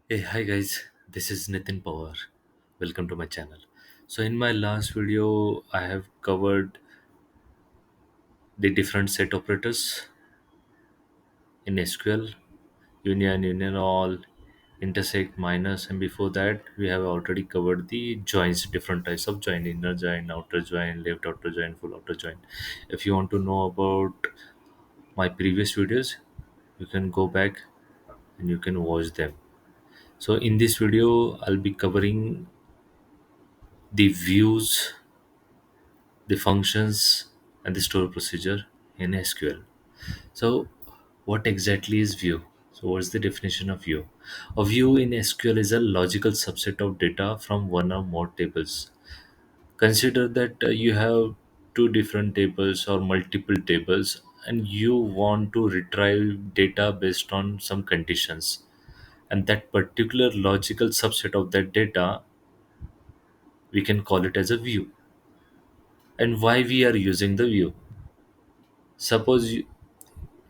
Hey, hi guys, this is Nitin Pawar. Welcome to my channel. So, in my last video, I have covered the different set operators in SQL, union, union all, intersect, minus, and before that, we have already covered the joins, different types of join, inner join, outer join, left outer join, full outer join. If you want to know about my previous videos, you can go back and you can watch them. So, in this video, I'll be covering the views, the functions, and the store procedure in SQL. So, what exactly is view? So, what's the definition of view? A view in SQL is a logical subset of data from one or more tables. Consider that you have two different tables or multiple tables, and you want to retrieve data based on some conditions. And that particular logical subset of that data, we can call it as a view. And why we are using the view? Suppose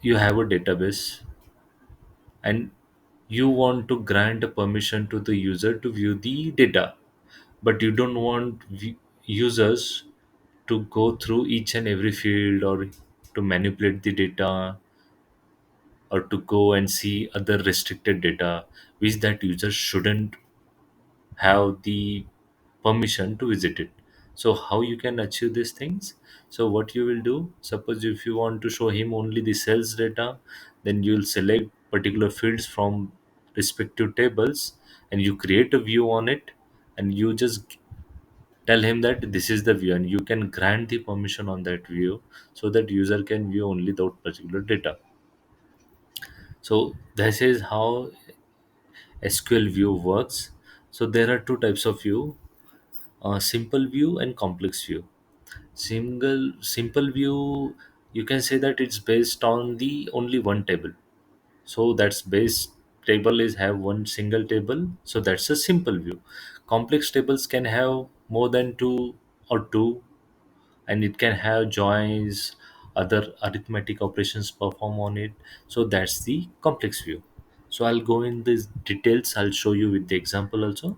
you have a database and you want to grant a permission to the user to view the data, but you don't want users to go through each and every field or to manipulate the data or to go and see other restricted data which that user shouldn't have the permission to visit it. So how you can achieve these things? So what you will do, suppose if you want to show him only the sales data, then you'll select particular fields from respective tables and you create a view on it, and you just tell him that this is the view, and you can grant the permission on that view so that user can view only that particular data. So this is how SQL view works. So there are two types of view: simple view and complex view. Simple view, you can say that it's based on the only one table. So that's base table is have one single table. So that's a simple view. Complex tables can have more than two or two, and it can have joins, other arithmetic operations perform on it. So that's the complex view. So I'll go in these details. I'll show you with the example also.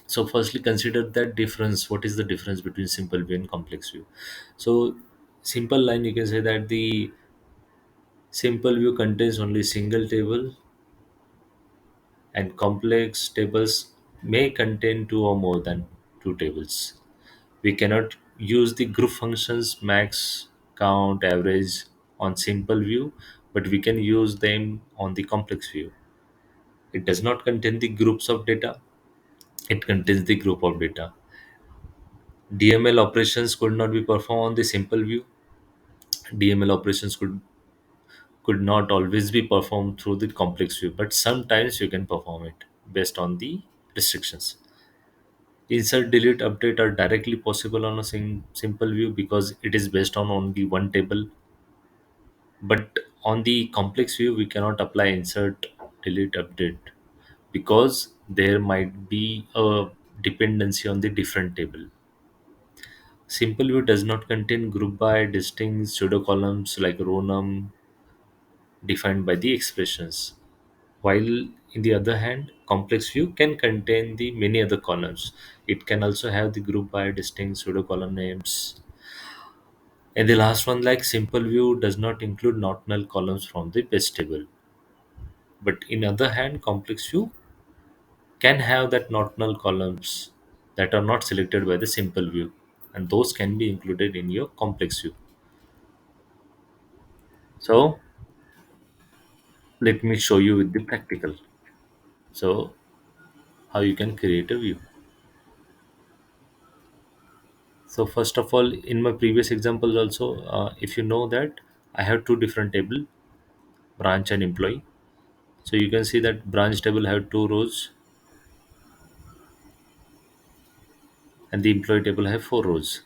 So firstly, consider that difference. What is the difference between simple view and complex view? So simple line, you can say that the simple view contains only single table, and complex tables may contain two or more than two tables. We cannot use the group functions max, count, average on simple view, but we can use them on the complex view. It does not contain the groups of data, it contains the group of data. DML operations could not be performed on the simple view. DML operations could not always be performed through the complex view, but sometimes you can perform it based on the restrictions. Insert, delete, update are directly possible on a simple view because it is based on only one table. But on the complex view, we cannot apply insert, delete, update because there might be a dependency on the different table. Simple view does not contain group by distinct pseudo columns like row num defined by the expressions. While in the other hand, complex view can contain the many other columns. It can also have the group by distinct pseudo column names. And the last one, like simple view, does not include not null columns from the base table. But in other hand, complex view can have that not null columns that are not selected by the simple view, and those can be included in your complex view. So let me show you with the practical. So how you can create a view. So first of all, in my previous examples also, if you know that I have two different table, branch and employee. So you can see that branch table have two rows and the employee table have four rows.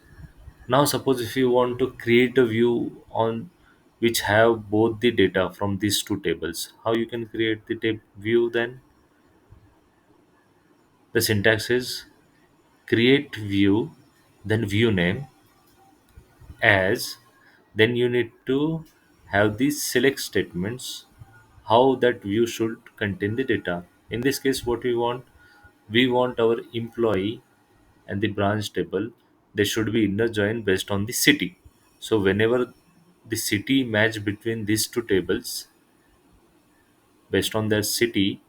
Now suppose if you want to create a view on which have both the data from these two tables, how you can create the view then? The syntax is create view, then view name as, then you need to have these select statements how that view should contain the data. In this case, what we want our employee and the branch table, they should be inner join based on the city. So whenever the city match between these two tables based on their city,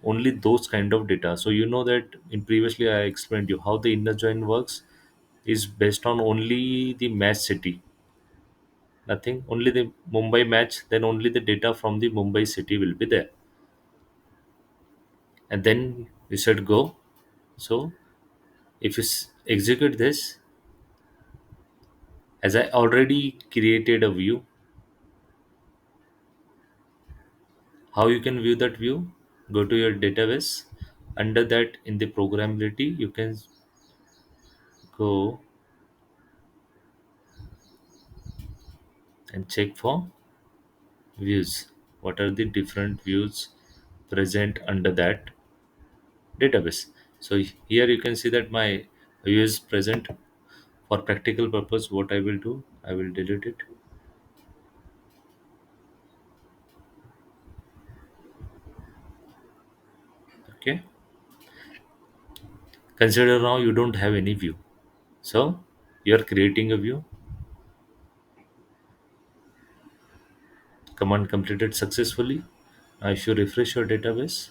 only those kind of data. So you know that in previously I explained you how the inner join works is based on only the match city, nothing, only the Mumbai match, then only the data from the Mumbai city will be there. And then you said go. So if you execute this, as I already created a view, how you can view that view? Go to your database. Under that, in the programmability, you can go and check for views. What are the different views present under that database? So here you can see that my view is present. For practical purpose, what I will do, I will delete it. Okay. Consider now you don't have any view. So you are creating a view. Command completed successfully. Now if you refresh your database,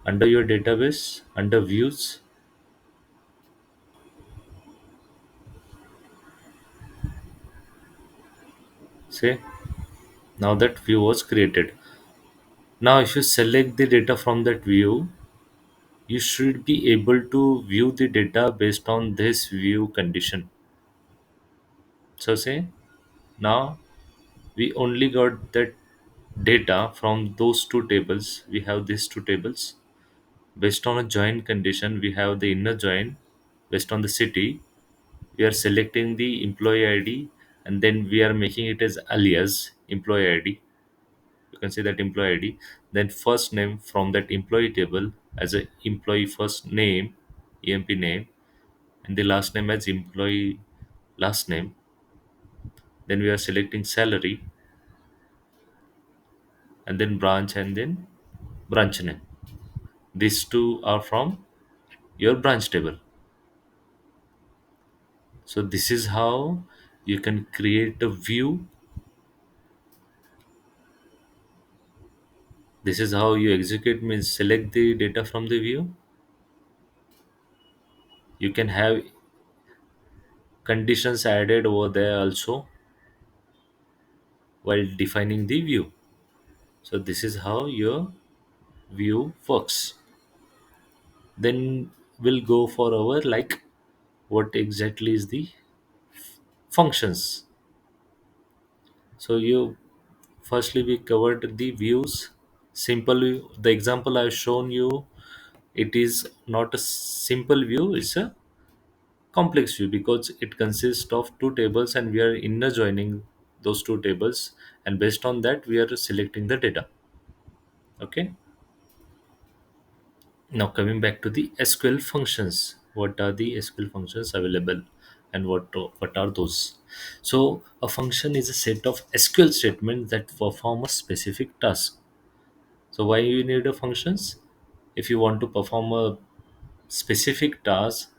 under your database, under views, say now that view was created. Now if you select the data from that view, you should be able to view the data based on this view condition. So say now we only got that data from those two tables. We have these two tables. Based on a join condition, we have the inner join. Based on the city, we are selecting the employee ID, and then we are making it as alias employee ID. You can see that employee ID. Then first name from that employee table as a employee first name, EMP name, and the last name as employee last name. Then we are selecting salary, and then branch, and then branch name. These two are from your branch table. So this is how you can create a view. This is how you execute, means select the data from the view. You can have conditions added over there also while defining the view. So this is how your view works. Then we'll go for our like what exactly is the functions. So you firstly we covered the views. Simply the example I've shown you, it is not a simple view, it's a complex view because it consists of two tables and we are inner joining those two tables, and based on that we are selecting the data. Okay. Now coming back to the SQL functions, what are the SQL functions available and what are those? So a function is a set of SQL statements that perform a specific task. So why you need a functions? If you want to perform a specific task,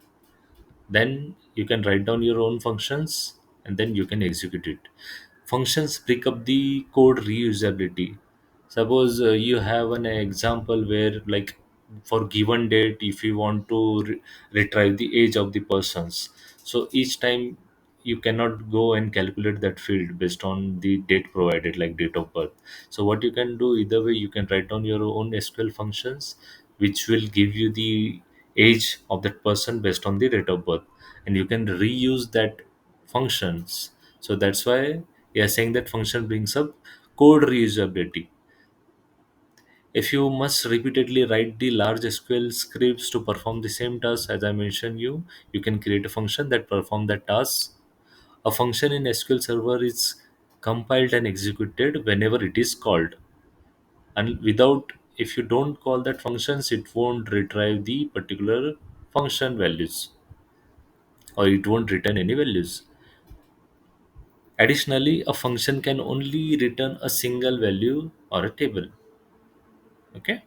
then you can write down your own functions and then you can execute it. Functions pick up the code reusability. Suppose you have an example where like for given date, if you want to retrieve the age of the persons, so each time you cannot go and calculate that field based on the date provided, like date of birth. So what you can do, either way you can write down your own SQL functions which will give you the age of that person based on the date of birth, and you can reuse that functions. So that's why we are saying that function brings up code reusability. If you must repeatedly write the large SQL scripts to perform the same task, as I mentioned you can create a function that perform that task. A function in SQL Server is compiled and executed whenever it is called, and without, if you don't call that functions, it won't retrieve the particular function values, or it won't return any values. Additionally, a function can only return a single value or a table. Okay.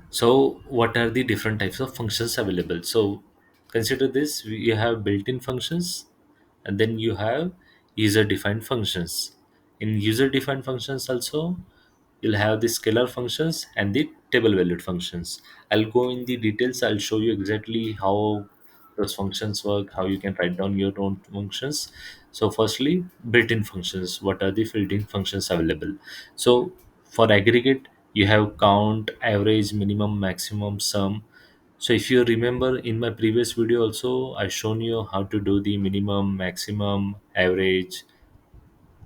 So what are the different types of functions available? So consider this: you have built-in functions, and then you have user-defined functions. In user-defined functions also, you'll have the scalar functions and the table valued functions. I'll go in the details. I'll show you exactly how those functions work, how you can write down your own functions. So firstly, built-in functions. What are the built-in functions available? So for aggregate, you have count, average, minimum, maximum, sum. So if you remember in my previous video also, I shown you how to do the minimum, maximum, average,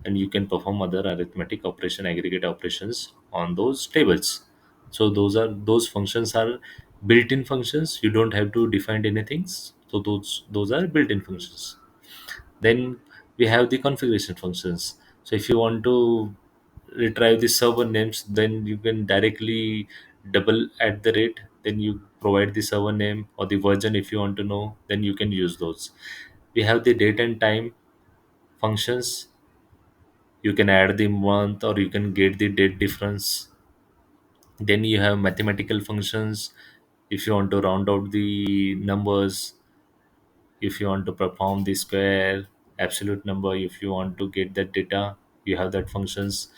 and you can perform other arithmetic operation, aggregate operations on those tables. So those functions are built-in functions. You don't have to define anything. So those are built-in functions. Then we have the configuration functions. So if you want to retrieve the server names, then you can directly double at the rate, then you provide the server name or the version. If you want to know, then you can use those. We have the date and time functions. You can add the month or you can get the date difference. Then you have mathematical functions. If you want to round out the numbers, if you want to perform the square, absolute number, if you want to get that data, you have that functions.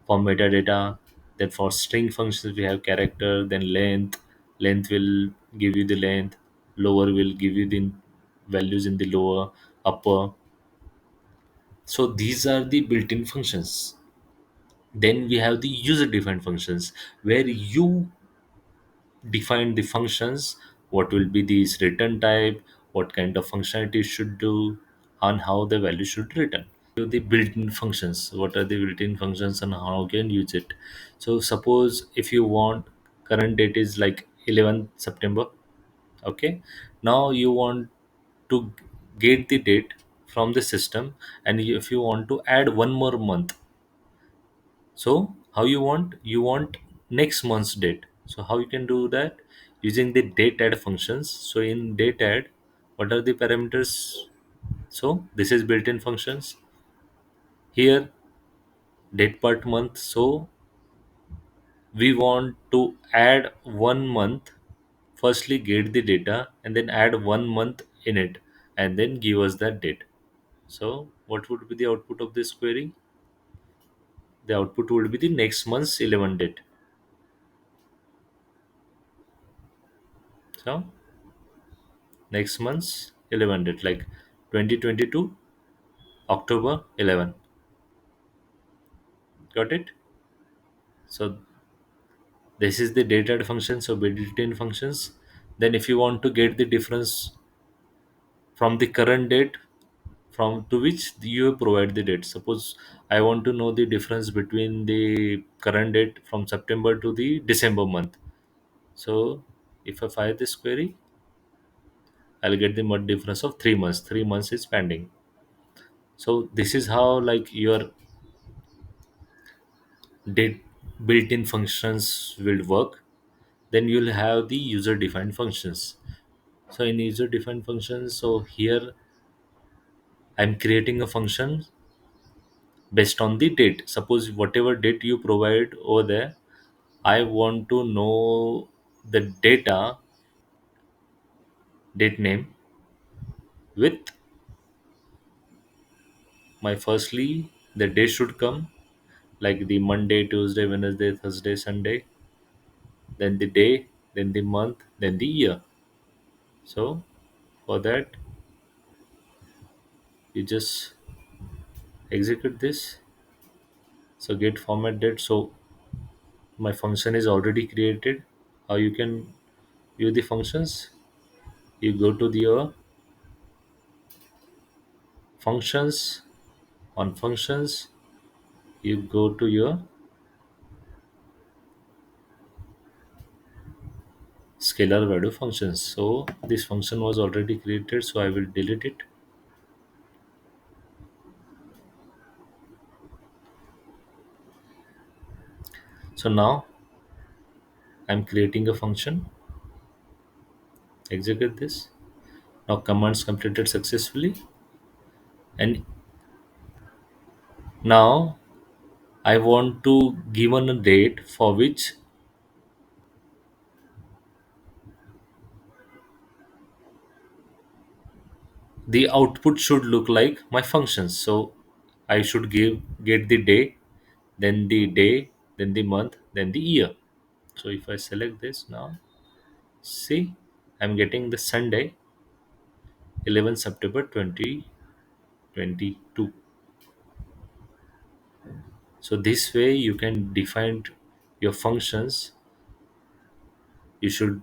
For metadata, then for string functions we have character, then length will give you the length, lower will give you the values in the lower, upper. So these are the built-in functions. Then we have the user defined functions, where you define the functions, what will be this return type, what kind of functionality it should do, and how the value should return. So the built-in functions, what are the built-in functions and how you can use it? So suppose if you want, current date is like 11th September. Okay, now you want to get the date from the system, and if you want to add one more month, so how you want next month's date. So how you can do that? Using the date add functions. So in date add, what are the parameters? So this is built-in functions. Here date part month. So we want to add one month. Firstly get the data and then add one month in it, and then give us that date. So what would be the output of this query? The output would be the next month's 11 date. So next month's 11 date, like 2022 October 11. Got it? So this is the data function. So built-in functions. Then if you want to get the difference from the current date from to which you provide the date, suppose I want to know the difference between the current date from September to the December month. So if I fire this query, I'll get the month difference of 3 months. 3 months is pending. So this is how like your date built-in functions will work. Then you'll have the user defined functions. So in user defined functions, so here I'm creating a function based on the date. Suppose whatever date you provide over there, I want to know the data, date name with my firstly the day should come, like the Monday, Tuesday, Wednesday, Thursday, Sunday, then the day, then the month, then the year. So for that you just execute this. So get format date. So my function is already created. How you can view the functions? You go to the functions. On functions, you go to your scalar value functions. So this function was already created, so I will delete it. So now I'm creating a function. Execute this. Now commands completed successfully, and now I want to given a date for which the output should look like my functions. So I should get the day, then the day, then the month, then the year. So if I select this now, see, I'm getting the Sunday, 11 September 2022. So this way you can define your functions. You should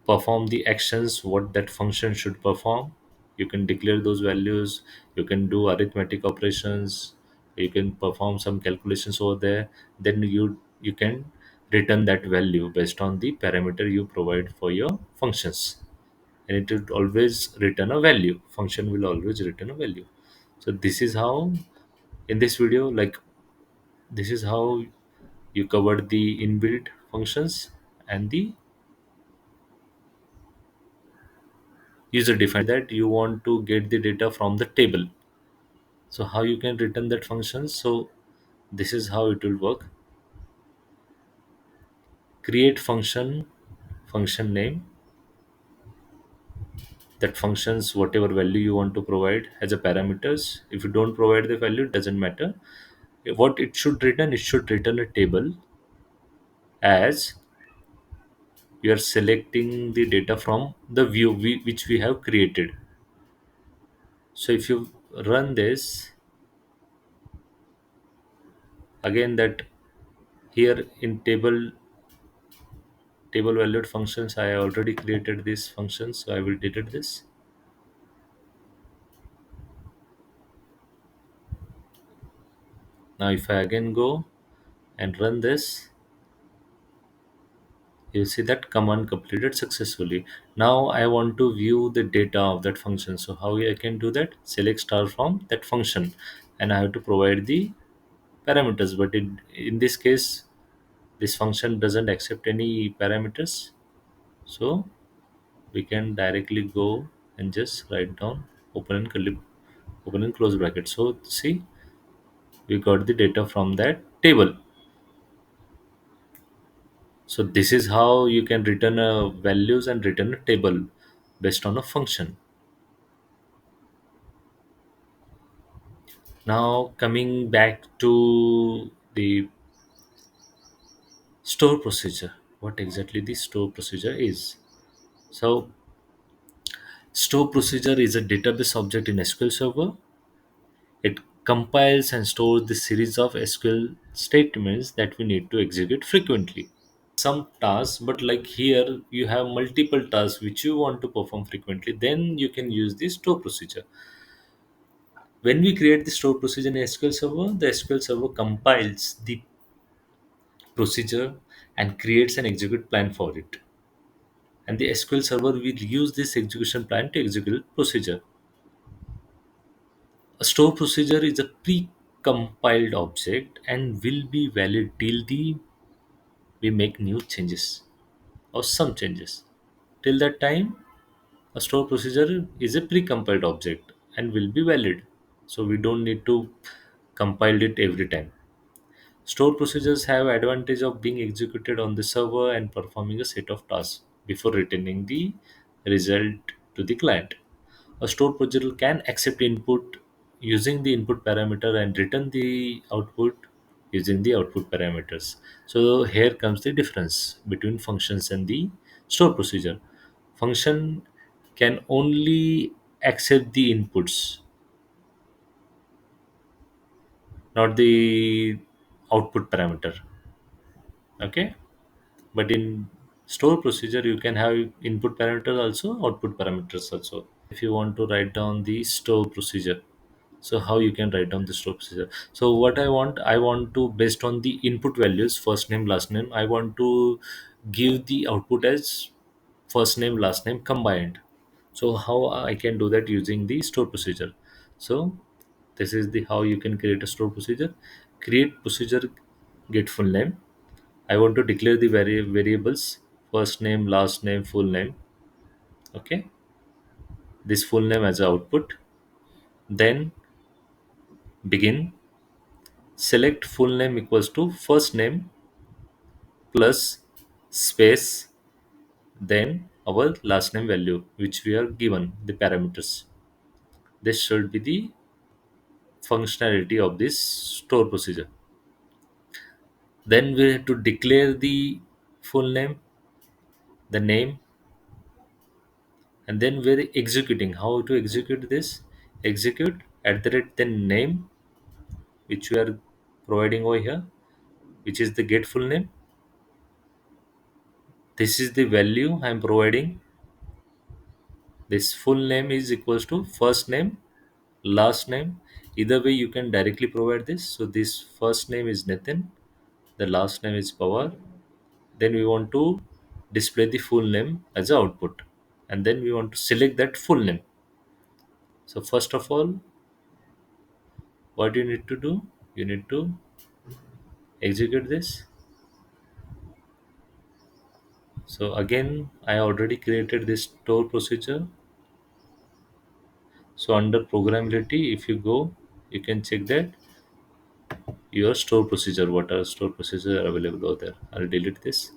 perform the actions what that function should perform. You can declare those values, you can do arithmetic operations, you can perform some calculations over there. Then you can return that value based on the parameter you provide for your functions, and it will always return a value. Function will always return a value. So this is how, in this video, like, this is how you cover the inbuilt functions and the user defined that you want to get the data from the table. So how you can return that function? So this is how it will work. Create function, function name, that functions whatever value you want to provide as a parameters. If you don't provide the value, it doesn't matter. What it should return, it should return a table as you are selecting the data from the view which we have created. So if you run this again, that here in table valued functions, I already created these functions, so I will delete this. Now if I again go and run this, you see that command completed successfully. Now I want to view the data of that function. So how I can do that? Select star from that function, and I have to provide the parameters. But in this case, this function doesn't accept any parameters. So we can directly go and just write down open and open and close bracket. So see, we got the data from that table. So this is how you can return a values and return a table based on a function. Now coming back to the store procedure, what exactly the store procedure is. So store procedure is a database object in SQL Server. It compiles and stores the series of SQL statements that we need to execute frequently. Some tasks, but like here you have multiple tasks which you want to perform frequently, then you can use the store procedure. When we create the store procedure in SQL Server, the SQL Server compiles the procedure and creates an execute plan for it. And the SQL Server will use this execution plan to execute procedure. A store procedure is a pre-compiled object and will be valid till the we make new changes or some changes. Till that time, a store procedure is a pre-compiled object and will be valid. So we don't need to compile it every time. Store procedures have advantage of being executed on the server and performing a set of tasks before returning the result to the client. A store procedure can accept input using the input parameter and return the output using the output parameters. So here comes the difference between functions and the store procedure. Function can only accept the inputs, not the output parameter. Okay, but in store procedure you can have input parameters also, output parameters also. If you want to write down the store procedure, so how you can write down the store procedure? So what I want to, based on the input values, first name last name, I want to give the output as first name last name combined. So how I can do that using the store procedure? So this is the how you can create a store procedure. Create procedure, get full name. I want to declare the variables first name, last name, full name. Okay, this full name as a output. Then begin, select full name equals to first name plus space, then our last name value which we are given the parameters. This should be the functionality of this store procedure. Then we have to declare the full name, the name, and then we're executing. How to execute this? Execute at the rate then name which we are providing over here, which is the get full name. This is the value I am providing. This full name is equals to first name, last name. Either way, you can directly provide this. So this first name is Nathan, the last name is Power. Then we want to display the full name as a output, and then we want to select that full name. So first of all, what you need to do? You need to execute this. So again, I already created this store procedure. So under programmability, if you go, you can check that your store procedure, what are store procedures are available over there. I'll delete this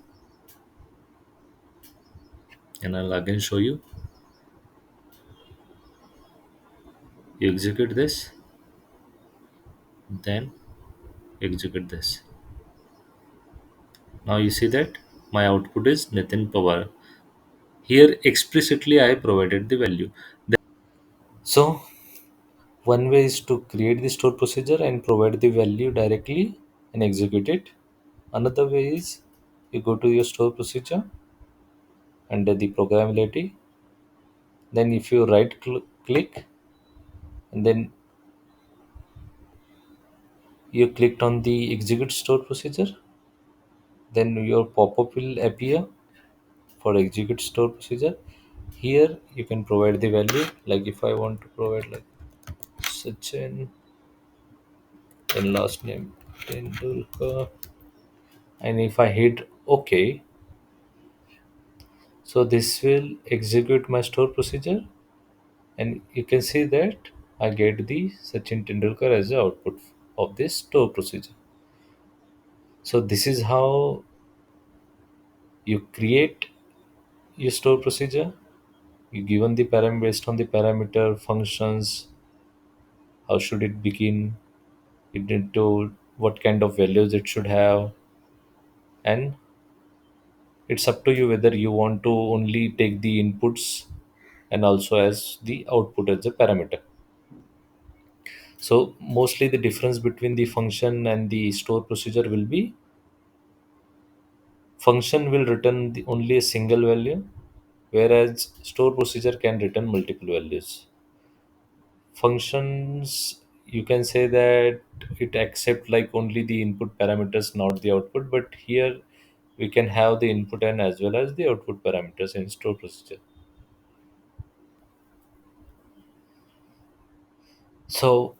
and I'll again show you. You execute this, then execute this. Now you see that my output is Nitin Pawar. Here explicitly I provided the value. So one way is to create the store procedure and provide the value directly and execute it. Another way is you go to your store procedure under the programmability. Then if you click and then you clicked on the execute store procedure, then your pop-up will appear for execute store procedure. Here you can provide the value, like if I want to provide like Sachin and last name Tendulkar, and if I hit OK, so this will execute my store procedure, and you can see that I get the Sachin Tendulkar as the output of this store procedure. So this is how you create your store procedure. You given the param based on the parameter functions, how should it begin, it into what kind of values it should have, and it's up to you whether you want to only take the inputs and also as the output as a parameter. So mostly the difference between the function and the store procedure will be function will return only a single value, whereas store procedure can return multiple values. Functions, you can say that it accept like only the input parameters, not the output, but here we can have the input and as well as the output parameters in store procedure. So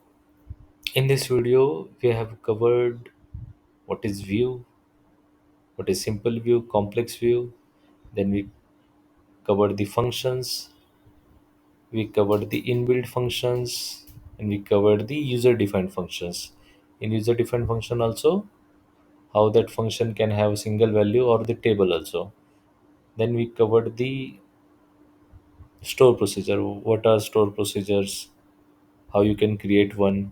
in this video we have covered what is view, what is simple view, complex view. Then we covered the functions, we covered the inbuilt functions, and we covered the user defined functions. In user defined function also, how that function can have a single value or the table also. Then we covered the store procedure, what are store procedures, how you can create one,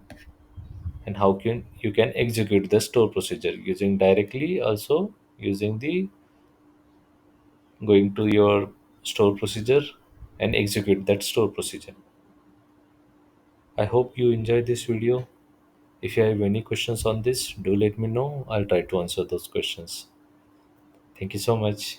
and how can you can execute the store procedure using directly, also using the going to your store procedure and execute that store procedure. I hope you enjoyed this video. If you have any questions on this, do let me know. I'll try to answer those questions. Thank you so much.